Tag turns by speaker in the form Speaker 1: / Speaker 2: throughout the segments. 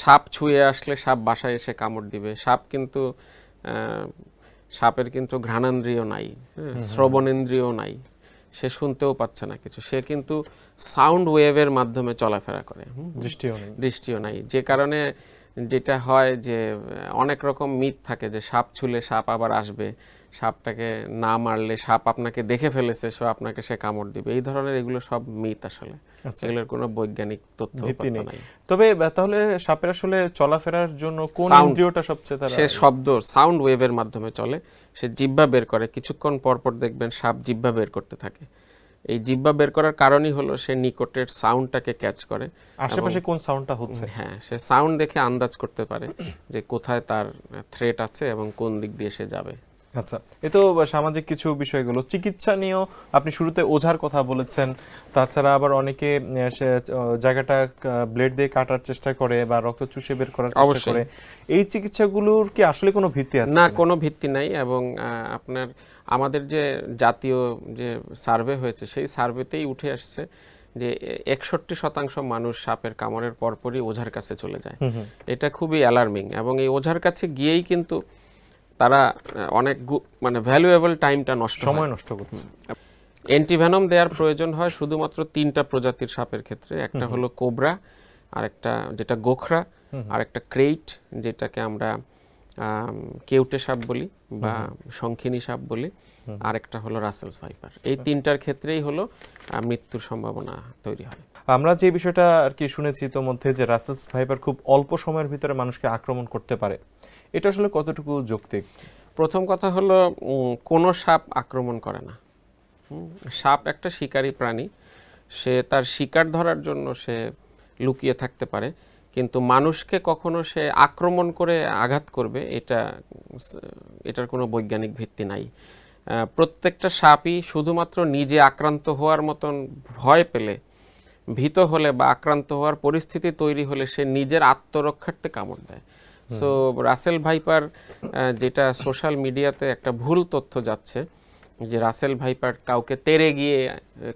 Speaker 1: সাপ ছুঁয়ে আসলে সাপ বাসায় এসে কামড় দিবে। সাপ কিন্তু সাপের কিন্তু ঘ্রাণেন্দ্রিয় নাই, শ্রবণেন্দ্রিয় নাই, সে শুনতেও পাচ্ছে না কিছু, সে কিন্তু সাউন্ড ওয়েভের মাধ্যমে চলাফেরা করে, দৃষ্টিও নাই। যে কারণে যেটা হয় যে অনেক রকম মিথ থাকে যে সাপ ছুলে সাপ আবার আসবে, সাপটাকে না মারলে সাপ আপনাকে দেখে ফেলেছে সো আপনাকে সে কামড় দিবে, এই ধরনের এগুলো সব মিথ। আসলে এগুলোর কোনো বৈজ্ঞানিক তথ্য নাই।
Speaker 2: তবে তাহলে সাপের আসলে চলাফেরার জন্য কোন ইন্দ্রিয়টা সবচেয়ে তারা?
Speaker 1: সে শব্দ সাউন্ড ওয়েভের মাধ্যমে চলে, সে জিহ্বা বের করে, কিছুক্ষণ পর পর দেখবেন সাপ জিহ্বা বের করতে থাকে। এই জিহ্বা বের করার কারণই হলো সে নিকটের সাউন্ডটাকে ক্যাচ করে,
Speaker 2: আশেপাশে কোন সাউন্ডটা হচ্ছে,
Speaker 1: হ্যাঁ সে সাউন্ড দেখে আন্দাজ করতে পারে যে কোথায় তার থ্রেট আছে এবং কোন দিক দিয়ে সে যাবে।
Speaker 2: আচ্ছা, এ তো সামাজিক কিছু বিষয়গুলো। চিকিৎসা নিয়েও আপনি শুরুতে ওঝার কথা বলেছেন, তাছাড়া আবার অনেকে জায়গাটা ব্লেড দিয়ে কাটার চেষ্টা করে বা রক্ত চুষে বের করার চেষ্টা করে, এই চিকিৎসাগুলোর কি আসলে কোনো ভিত্তি আছে?
Speaker 1: না, কোনো ভিত্তি নাই। এবং আপনার আমাদের যে জাতীয় যে সার্ভে হয়েছে সেই সার্ভেতেই উঠে আসছে যে 61% মানুষ সাপের কামড়ের পরপরই ওঝার কাছে চলে যায়। এটা খুবই অ্যালার্মিং। এবং এই ওঝার কাছে গিয়েই কিন্তু তারা অনেক মানে ভ্যালুয়েবল টাইমটা সময় নষ্ট করছে। অ্যান্টিভেনম দেওয়ার প্রয়োজন হয় শুধুমাত্র 3টা প্রজাতির সাপের ক্ষেত্রে। একটা হলো কোবরা, আরেকটা যেটা গোখরা, আরেকটা ক্রেইট যেটাকে আমরা কেউটে সাপ বলি বা শঙ্খিনী সাপ বলি, আরেকটা হলো রাসেলস ভাইপার। এই 3টার ক্ষেত্রেই হলো মৃত্যুর সম্ভাবনা তৈরি হয়।
Speaker 2: আমরা যে বিষয়টা আর কি শুনেছি তো মধ্যে যে রাসেলস ভাইপার খুব অল্প সময়ের ভিতরে মানুষকে আক্রমণ করতে পারে, এটা আসলে কতটুকু যৌক্তিক?
Speaker 1: প্রথম কথা হলো কোনো সাপ আক্রমণ করে না। সাপ একটা শিকারী প্রাণী, সে তার শিকার ধরার জন্য সে লুকিয়ে থাকতে পারে, কিন্তু মানুষকে কখনো সে আক্রমণ করে আঘাত করবে এটার কোনো বৈজ্ঞানিক ভিত্তি নাই। প্রত্যেকটা সাপই শুধুমাত্র নিজে আক্রান্ত হওয়ার মতন ভয় পেলে, ভীত হলে বা আক্রান্ত হওয়ার পরিস্থিতি তৈরি হলে সে নিজের আত্মরক্ষার্থে কামড় দেয়। সো রাসেল ভাইপার, যেটা সোশ্যাল মিডিয়াতে একটা ভুল তথ্য যাচ্ছে যে রাসেল ভাইপার কাউকে তেড়ে গিয়ে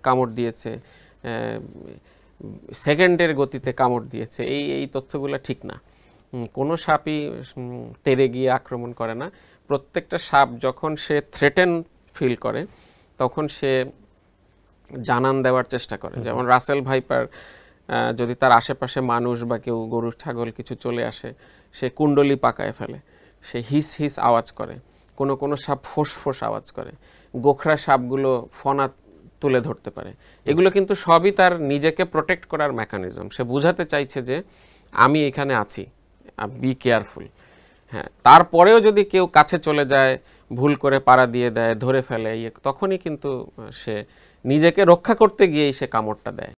Speaker 1: কামড় দিয়েছে, সেকেন্ডের গতিতে কামড় দিয়েছে, এই তথ্যগুলো ঠিক না। কোনো সাপই তেড়ে গিয়ে আক্রমণ করে না। প্রত্যেকটা সাপ যখন সে থ্রেটেন ফিল করে তখন সে জানান দেওয়ার চেষ্টা করে। যেমন রাসেল ভাইপার যদি তার আশেপাশে মানুষ বা কেউ গরু ছাগল কিছু চলে আসে, সে কুণ্ডলি পাকায় ফেলে, সে হিস হিস আওয়াজ করে, কোনো সাপ ফোঁস ফোঁস আওয়াজ করে, গোখরা সাপগুলো ফনা তুলে ধরতে পারে। এগুলো কিন্তু সবই তার নিজেকে প্রোটেক্ট করার মেকানিজম। সে বুঝাতে চাইছে যে আমি এখানে আছি, বি কেয়ারফুল। হ্যাঁ, তারপরেও যদি কেউ কাছে চলে যায়, ভুল করে পাড়া দিয়ে দেয়, ধরে ফেলে, তখনই কিন্তু সে নিজেকে রক্ষা করতে গিয়েই সে কামড়টা দেয়।